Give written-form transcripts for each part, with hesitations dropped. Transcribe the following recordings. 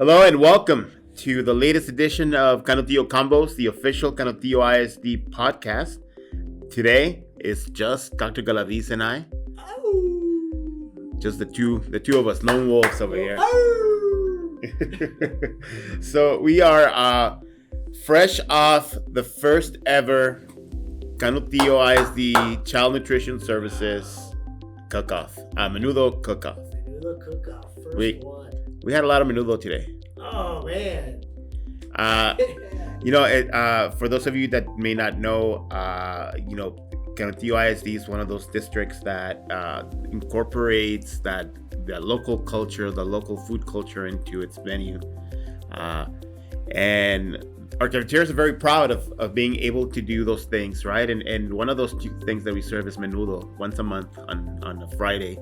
Hello and welcome to the latest edition of Canutillo Convos, the official Canutillo ISD podcast. Today is just Dr. Galaviz and I. Just the two of us, lone wolves over here. So we are fresh off the first ever Canutillo ISD Child Nutrition Services Cookoff, Menudo Cookoff. Menudo Cookoff, first one. We had a lot of menudo today. Oh man! For those of you that may not know, Canutillo ISD is one of those districts that incorporates the local culture, the local food culture into its menu, and our cafeterias are very proud of being able to do those things, right? And one of those two things that we serve is menudo once a month on a Friday,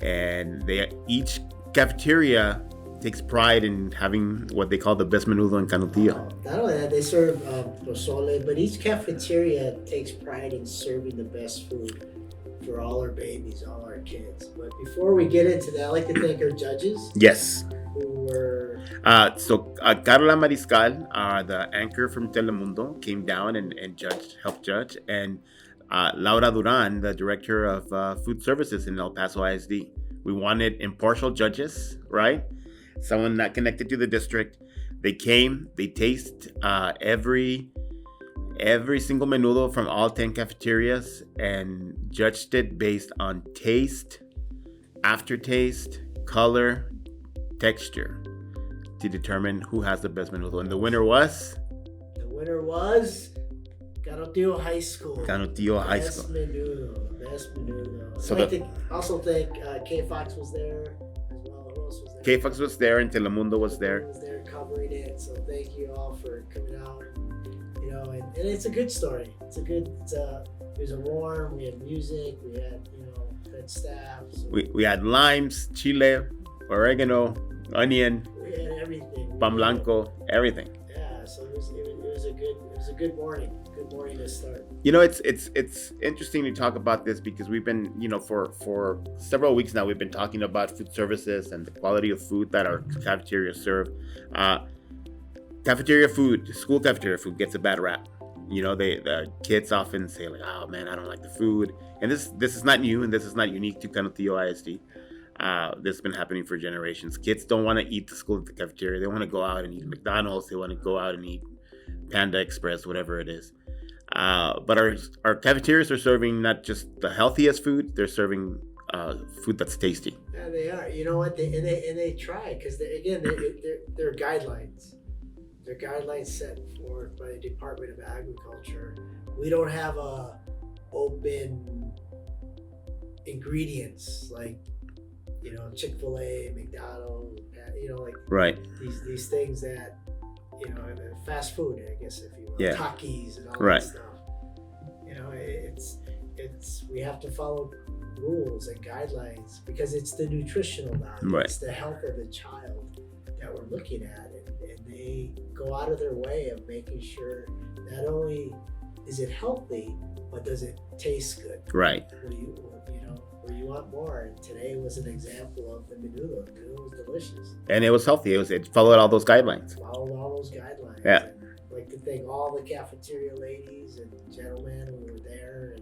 and each cafeteria takes pride in having what they call the best menudo in Canutillo. Not only that, they serve pozole, but each cafeteria takes pride in serving the best food for all our babies, all our kids. But before we get into that, I'd like to thank our judges. Yes. Who were... Carla Mariscal, the anchor from Telemundo, came down and helped judge. And Laura Duran, the director of food services in El Paso ISD. We wanted impartial judges, right? Someone not connected to the district. They came, they taste every single menudo from all 10 cafeterias and judged it based on taste, aftertaste, color, texture to determine who has the best menudo. And the winner was? The winner was Canutillo High School. Canutillo High School. Best menudo. So I'd like to also thank K-Fox was there as well. Who else was there? K-Fox was there and Telemundo was there. Was there covering it. So thank you all for coming out. And it's a good story. It was a warm. We had music. We had good staff. So We had limes, chile, oregano, onion. We had everything. Pan blanco, everything. Yeah, so it was a good morning. Good morning to start. It's interesting to talk about this because we've been, for several weeks now, we've been talking about food services and the quality of food that our cafeterias serve. School cafeteria food gets a bad rap. The kids often say like, "Oh man, I don't like the food." And this is not new, and this is not unique to Canutillo ISD. This has been happening for generations. Kids don't want to eat the school at the cafeteria. They want to go out and eat McDonald's. They want to go out and eat Panda Express, whatever it is. But our cafeterias are serving not just the healthiest food; they're serving food that's tasty. Yeah, they are. You know what? They try because they're guidelines. They're guidelines set forth by the Department of Agriculture. We don't have open ingredients like Chick-fil-A, McDonald's, right. These things that fast food, I guess, if you will, yeah. Takis and all right. that stuff. It's we have to follow rules and guidelines because it's the nutritional value, right. It's the health of the child that we're looking at, and they go out of their way of making sure not only is it healthy, but does it taste good? Right. Where you want more. And today was an example of the menudo. The menudo was delicious. And it was healthy. It followed all those guidelines. Followed all those guidelines. Yeah. And I'd like to thank all the cafeteria ladies and gentlemen who were there.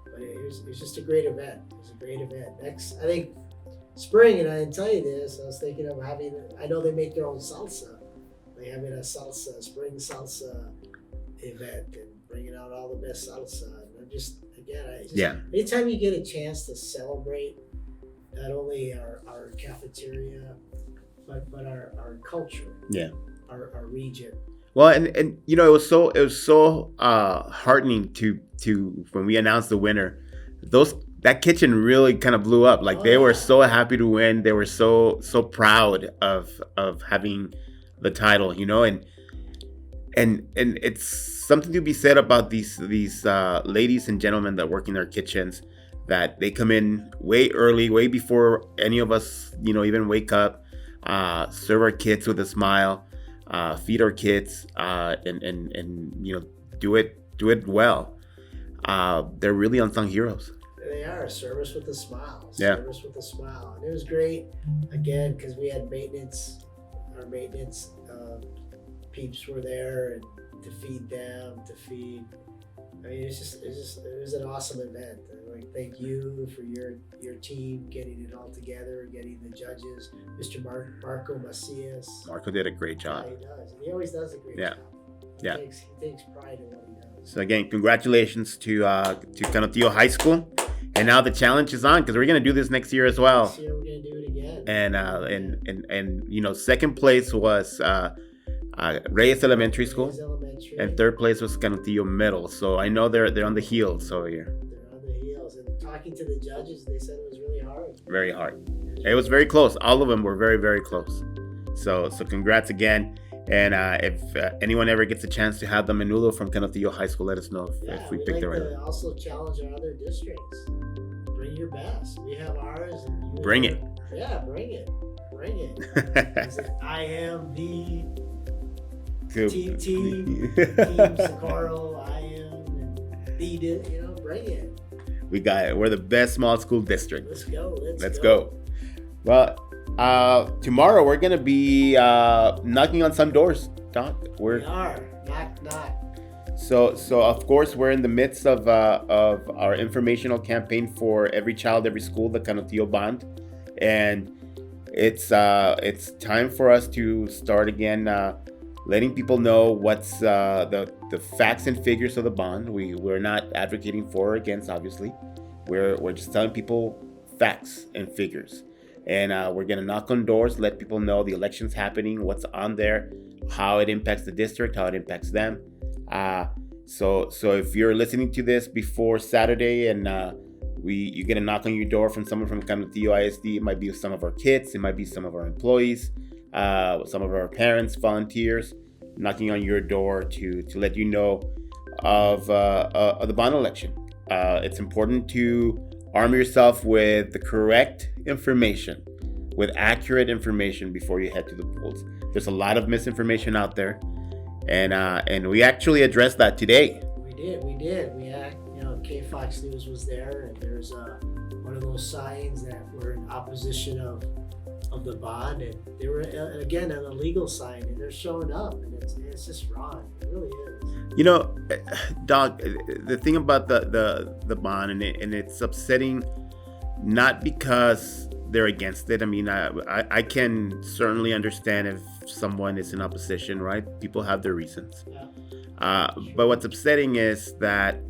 But it was just a great event. It was a great event. Next, I think spring, and I didn't tell you this, I was thinking of I know they make their own salsa. They're having a spring salsa event and bringing out all the best salsa. And anytime you get a chance to celebrate not only our cafeteria, but our culture, our region. Well, and it was so heartening to when we announced the winner. That kitchen really kind of blew up. Like they were so happy to win. They were so proud of having the title, and it's something to be said about these ladies and gentlemen that work in their kitchens, that they come in way early, way before any of us, even wake up, serve our kids with a smile, feed our kids, and do it well. They're really unsung heroes. They are. Service with a smile. Yeah. Service with a smile. And it was great, again, because we had maintenance our maintenance peeps were there, and to feed them, to feed. I mean, it was an awesome event. Like, thank you for your team getting it all together, getting the judges, Mr. Marco Macias. Marco did a great job. Yeah, he does. And he always does a great job. He takes pride in what he does. So again, congratulations to Canutillo High School, and now the challenge is on, because we're gonna do this next year as well. Next year we're gonna do it again. And second place was Reyes Elementary School, and third place was Canutillo Middle. So I know they're on the heels over here. They're on the heels, and talking to the judges, they said it was really hard. Very hard. It was very close. All of them were very, very close. So congrats again. And if anyone ever gets a chance to have the Menudo from Canutillo High School, let us know if we picked the right one. Also challenge our other districts. Bring your best. We have ours. And bring it. Yeah, bring it. I am the team Socorro. I am and the bring it. We got it. We're the best small school district. Let's go. Let's go. Well, tomorrow we're gonna be knocking on some doors, Doc. We are. Knock. So of course we're in the midst of our informational campaign for Every Child, Every School, the Canutillo Bond, and it's time for us to start again letting people know what's the facts and figures of the bond. We're not advocating for or against, obviously. We're just telling people facts and figures. And we're going to knock on doors, let people know the election's happening, what's on there, how it impacts the district, how it impacts them. So if you're listening to this before Saturday and you get a knock on your door from someone from Canutillo ISD, it might be some of our kids, it might be some of our employees, some of our parents, volunteers, knocking on your door to let you know of the bond election. It's important to arm yourself with the correct information, with accurate information before you head to the polls. There's a lot of misinformation out there, and we actually addressed that today. We did. KFox News was there, and there's one of those signs that were in opposition of the bond, and they were again an illegal sign, and they're showing up, and it's just wrong. It really is. Doc, the thing about the bond, and it's upsetting, not because they're against it. I mean, I can certainly understand if someone is in opposition, right? People have their reasons. Yeah. But what's upsetting is that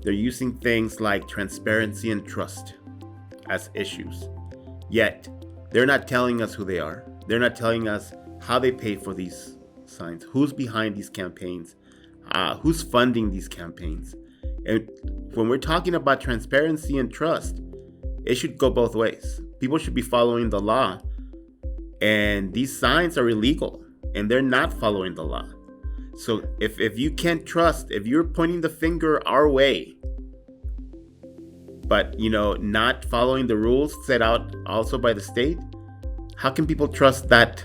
they're using things like transparency and trust as issues. Yet, they're not telling us who they are. They're not telling us how they pay for these signs, who's behind these campaigns, who's funding these campaigns. And when we're talking about transparency and trust, it should go both ways. People should be following the law. And these signs are illegal, and they're not following the law. So if you can't trust, if you're pointing the finger our way, but not following the rules set out also by the state, how can people trust that?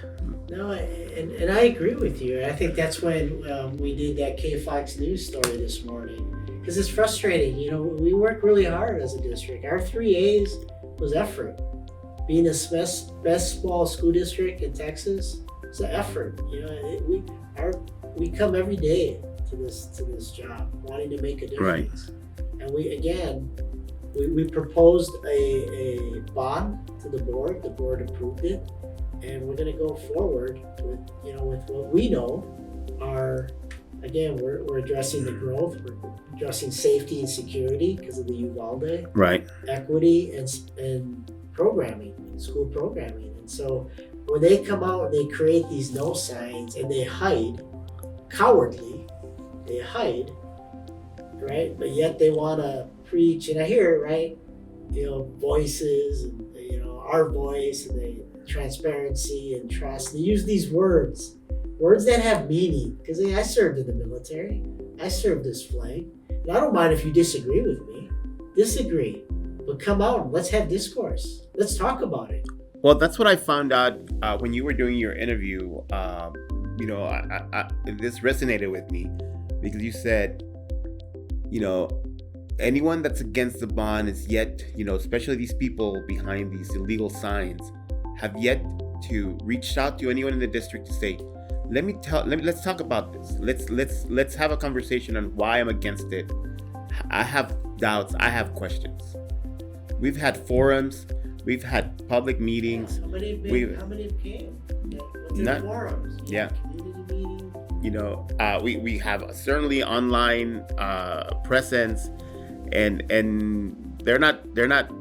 No, and I agree with you. I think that's when we did that KFox News story this morning, because it's frustrating. We work really hard as a district. Our 3A's was effort. Being the best small school district in Texas, it's an effort. We come every day to this job, wanting to make a difference. Right. And we proposed a bond to the board. The board approved it, and we're going to go forward with what we know are. Again, we're addressing the growth. We're addressing safety and security because of the Uvalde. Right. Equity and programming, school programming. And so when they come out and they create these no signs and they hide, cowardly, right? But yet they want to preach, and I hear it, right? Voices, and our voice, and transparency and trust. They use these words that have meaning, because I served in the military. I served this flag, and I don't mind if you disagree with me. Disagree, but come out and let's have discourse. Let's talk about it. Well, that's what I found out when you were doing your interview. This resonated with me because you said, anyone that's against the bond is yet, especially these people behind these illegal signs, have yet to reach out to anyone in the district to say, let's talk about this. Let's have a conversation on why I'm against it. I have doubts. I have questions. We've had forums. We've had public meetings. How many have came? What's in forums? Yeah. Community meetings. We have certainly online presence, and they're not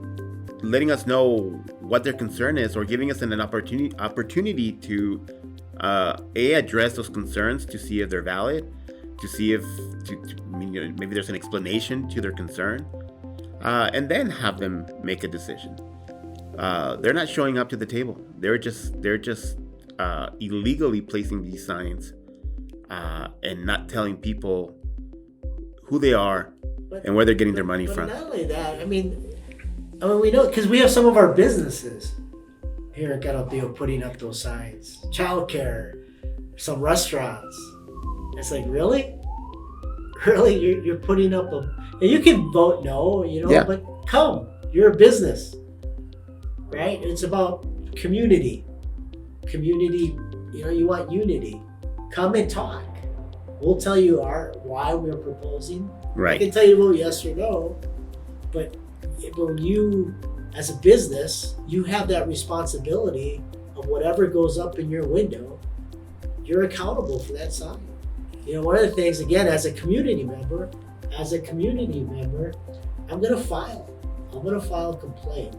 letting us know what their concern is or giving us an opportunity to address those concerns to see if they're valid, to see if maybe there's an explanation to their concern, and then have them make a decision. They're not showing up to the table. They're just illegally placing these signs and not telling people who they are and where they're getting their money from. Not only that, I mean, we know because we have some of our businesses here at Canutillo putting up those signs. Childcare, some restaurants. It's like, really? You're putting up and you can vote no, but come. You're a business, right? It's about community. You want unity. Come and talk. We'll tell you why we're proposing. Right. I can tell you yes or no, but when you, as a business, you have that responsibility of whatever goes up in your window, you're accountable for that sign. One of the things, again, as a community member, I'm going to file a complaint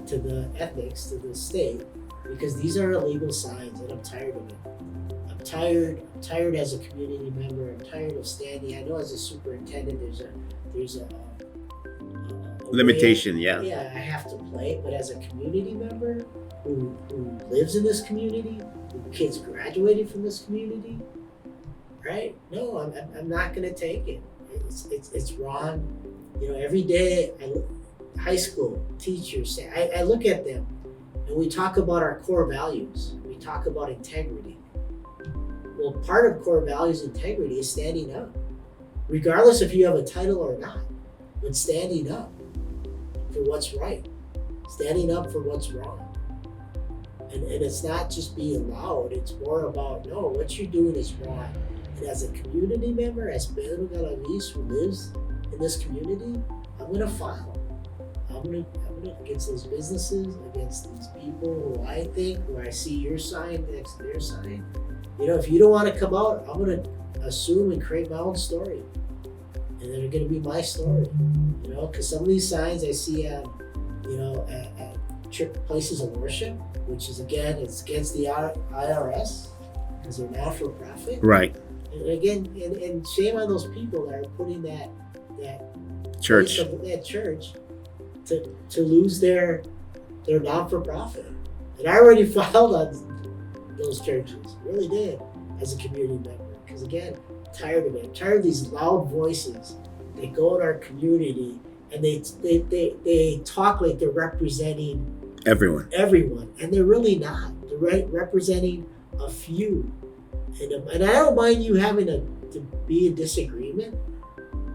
to the ethics, to the state, because these are illegal signs and I'm tired of it. I'm tired as a community member. I'm tired of standing. I know as a superintendent, there's a limitation, yeah, I have to play, but as a community member who lives in this community, who kids graduated from this community, right? No, I'm not going to take it. It's wrong. Every day, high school teachers say, I look at them, and we talk about our core values. We talk about integrity. Well, part of core values integrity is standing up, regardless if you have a title or not, but standing up for what's right, standing up for what's wrong. And it's not just being loud, it's more about, no, what you're doing is wrong. And as a community member, as Menudo Galaviz who lives in this community, I'm going to file. I'm going to against those businesses, against these people who I see your sign next to their sign. If you don't want to come out, I'm going to assume and create my own story. And they're going to be my story. Because some of these signs I see at places of worship, which is, again, it's against the IRS because they're not for profit. Right. And again, and shame on those people that are putting that church to lose their non-for-profit. And I already filed on those churches, really did, as a community member. Because again, I'm tired of it. I'm tired of these loud voices. They go in our community and they talk like they're representing everyone, and they're really not. They're representing a few. And I don't mind you having to be in disagreement,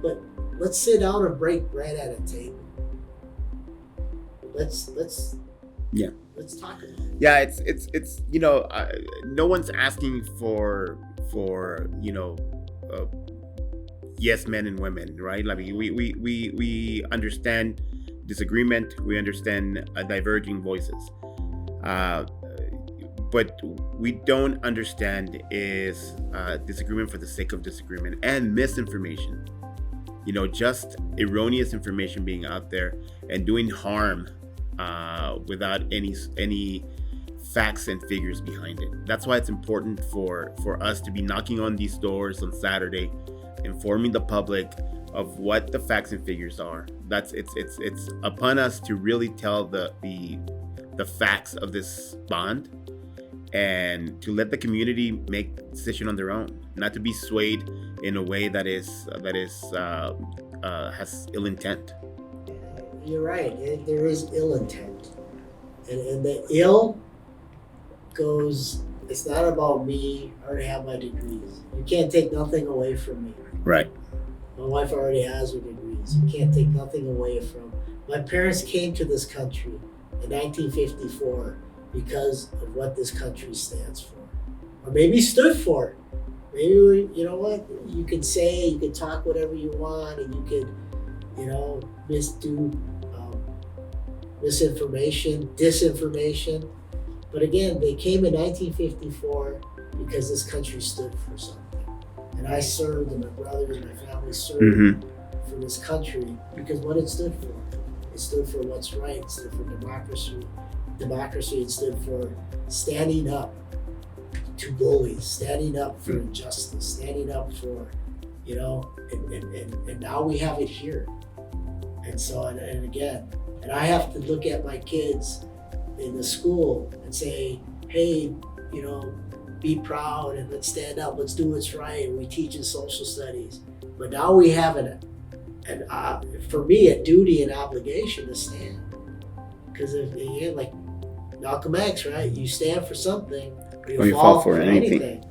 but let's sit down and break bread at a table. Let's talk about it. Yeah, it's no one's asking for yes men and women, right? Like we understand disagreement, we understand diverging voices, but we don't understand is disagreement for the sake of disagreement and misinformation. Just erroneous information being out there and doing harm without any facts and figures behind it. That's why it's important for us to be knocking on these doors on Saturday, informing the public of what the facts and figures are. It's upon us to really tell the facts of this bond and to let the community make a decision on their own, not to be swayed in a way that has ill intent. You're right. There is ill intent, and the ill goes. It's not about me. I already have my degrees. You can't take nothing away from me. Right. My wife already has her degrees. You can't take nothing away from. My parents came to this country in 1954 because of what this country stands for, or maybe stood for. Maybe you know what, you can say, you can talk whatever you want, and you could, misinformation, disinformation. But again, they came in 1954 because this country stood for something. And I served, and my brothers and my family served for this country because what it stood for. It stood for what's right, it stood for democracy. It stood for standing up to bullies, standing up for injustice, standing up for, and now we have it here. And so, and again, and I have to look at my kids in the school and say, hey, be proud and let's stand up, let's do what's right. And we teach in social studies. But now we have for me, a duty and obligation to stand. Because again, like Malcolm X, right? You stand for something, or you fall for anything.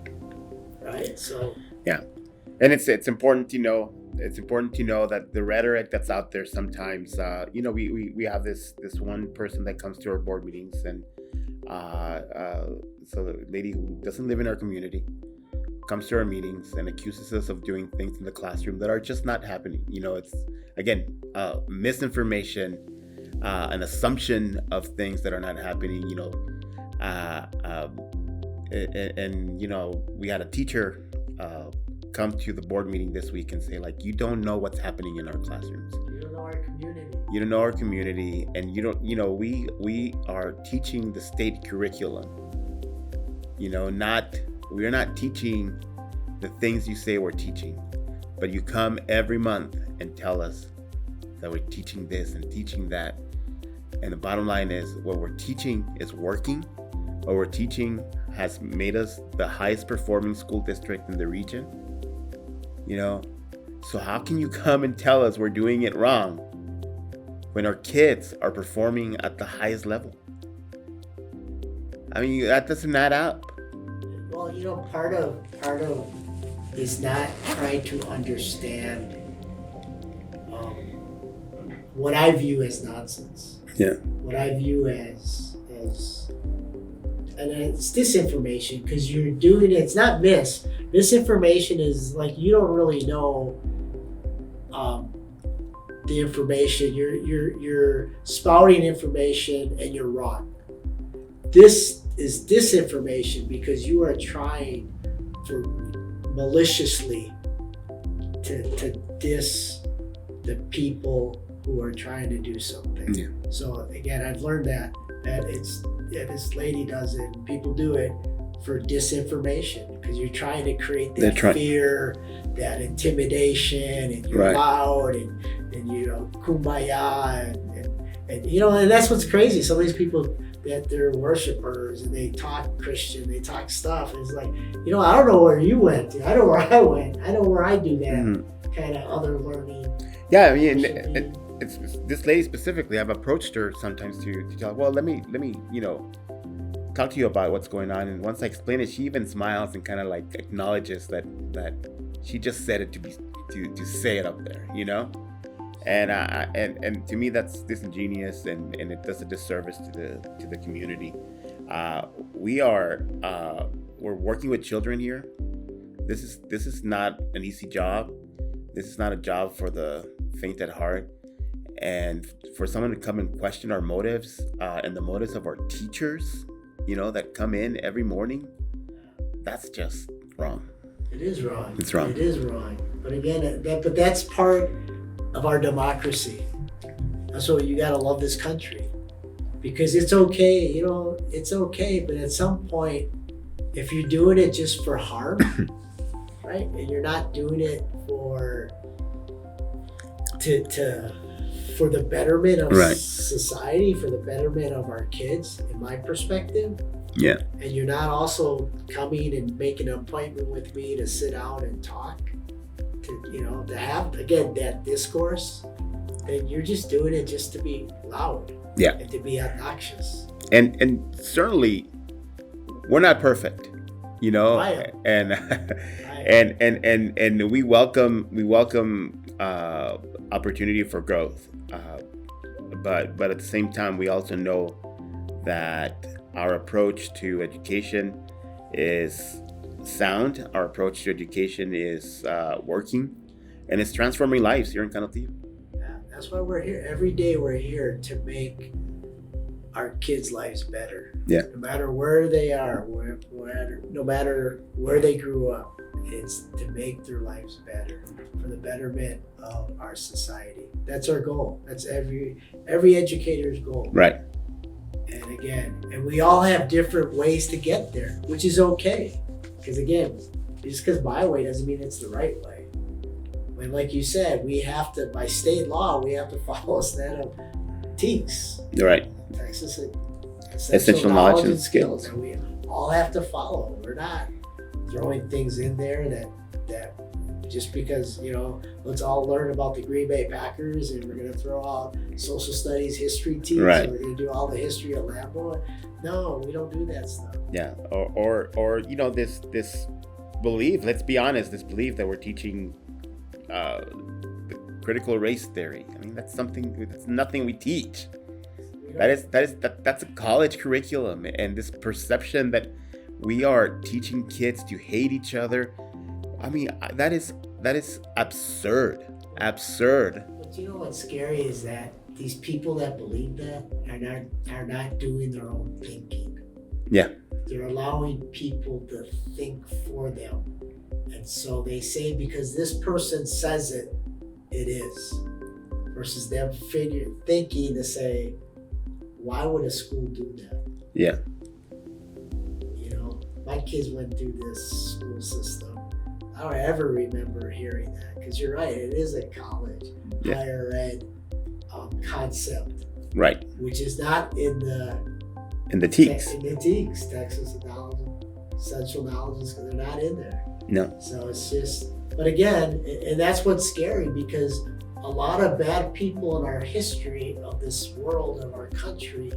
Right? So yeah. And it's important to know. It's important to know that the rhetoric that's out there sometimes, we have this one person that comes to our board meetings, and so the lady who doesn't live in our community comes to our meetings and accuses us of doing things in the classroom that are just not happening. It's again misinformation, an assumption of things that are not happening. We had a teacher come to the board meeting this week and say, like, you don't know what's happening in our classrooms. You don't know our community. You don't know our community, and you don't. We are teaching the state curriculum. We're not teaching the things you say we're teaching, but you come every month and tell us that we're teaching this and teaching that, and the bottom line is what we're teaching is working. What we're teaching has made us the highest performing school district in the region. So how can you come and tell us we're doing it wrong when our kids are performing at the highest level? I mean, that doesn't add up. Well, part of is not trying to understand what I view as nonsense. Yeah. What I view as and it's disinformation, because you're doing it. It's not misinformation is like you don't really know the information. You're spouting information and you're wrong. This is disinformation because you are trying for maliciously to diss the people who are trying to do something. Yeah. So again, I've learned that this lady does it, and people do it for disinformation because you're trying to create that fear, that intimidation, and you're loud and kumbaya and that's what's crazy. Some of these people that they're worshipers and they talk Christian, they talk stuff, and it's like, I don't know where you went to. I know where I went. I know where I do that kind of other learning. Yeah, I mean, it's this lady specifically. I've approached her sometimes to tell her, well, let me talk to you about what's going on. And once I explain it, she even smiles and kind of like acknowledges that she just said it to say it up there, And to me, that's disingenuous, and it does a disservice to the community. We're working with children here. This is not an easy job. This is not a job for the faint at heart. And for someone to come and question our motives and the motives of our teachers, that come in every morning, that's just wrong. It is wrong. It's wrong. It is wrong. But again, that's part of our democracy. That's why you gotta love this country, because it's okay. It's okay. But at some point, if you're doing it just for harm, right, and you're not doing it for the betterment of society, for the betterment of our kids, in my perspective. Yeah. And you're not also coming and making an appointment with me to sit down and talk, to have, again, that discourse, then you're just doing it just to be loud. Yeah. And to be obnoxious. And certainly we're not perfect, and we welcome opportunity for growth. But at the same time, we also know that Our approach to education is sound. Our approach to education is working, and it's transforming lives here in Canutillo. Yeah, that's why we're here. Every day we're here to make our kids' lives better. Yeah. No matter where they are, no matter where they grew up, it's to make their lives better for the betterment of our society. That's our goal. That's every educator's goal. Right. And again, we all have different ways to get there, which is okay. Because again, just because my way doesn't mean it's the right way. When, like you said, we have to, by state law, we have to follow a set of TEKS. Right. Texas Essential knowledge and skills. And we all have to follow. We're not throwing things in there that just because, let's all learn about the Green Bay Packers and we're going to throw out social studies history teams. Right. And we're going to do all the history of Lambeau. No, we don't do that stuff. Yeah. Or this belief, let's be honest, this belief that we're teaching the critical race theory. I mean, that's nothing we teach. That's a college curriculum, and this perception that we are teaching kids to hate each other. I mean, that is absurd. But you know what's scary is that these people that believe that are not doing their own thinking. Yeah. They're allowing people to think for them. And so they say because this person says it, it is. Versus them thinking to say, why would a school do that? Yeah. My kids went through this school system. I don't ever remember hearing that because you're right. It is a college, higher ed concept. Right. Which is not in the TEKS. In the TEKS, Texas Essential Knowledges, because they're not in there. No. So it's just, but again, and that's what's scary because a lot of bad people in our history of this world, of our country,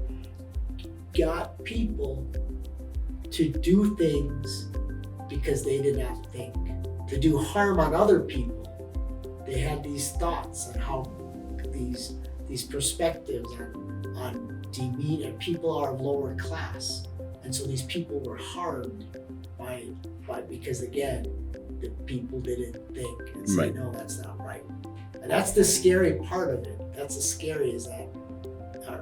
got people to do things because they did not think, to do harm on other people. They had these thoughts on how these perspectives on demean people are of lower class, and so these people were harmed by because again, the people didn't think and say, right. No, that's not right. And that's the scary part of it. That's the scary is that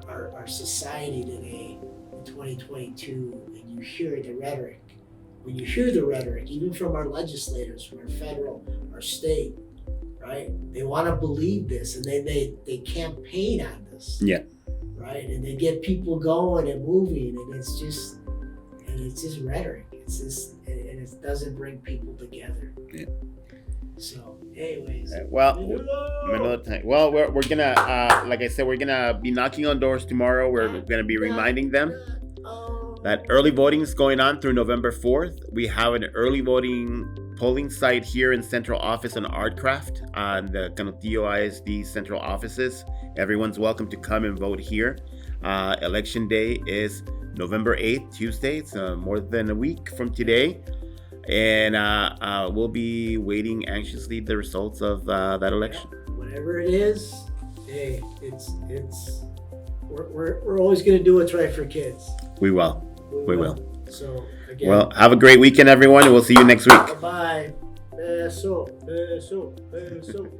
our society today in 2022, and you hear the rhetoric. When you hear the rhetoric, even from our legislators, from our federal, our state, right? They want to believe this, and they campaign on this. Yeah. Right, and they get people going and moving, and it's just rhetoric. It's just, and it doesn't bring people together. Yeah. So, anyways. Well, we're gonna, like I said, we're gonna be knocking on doors tomorrow. We're gonna be reminding them that early voting is going on through November 4th. We have an early voting polling site here in Central Office on Artcraft on the Canutillo ISD Central Offices. Everyone's welcome to come and vote here. Election day is November 8th, Tuesday. It's more than a week from today. And we'll be waiting anxiously the results of that election. Whatever it is, hey, we're always going to do what's right for kids. We will. We will. So, again. Well, have a great weekend, everyone, and we'll see you next week. Bye-bye. Beso, beso, beso.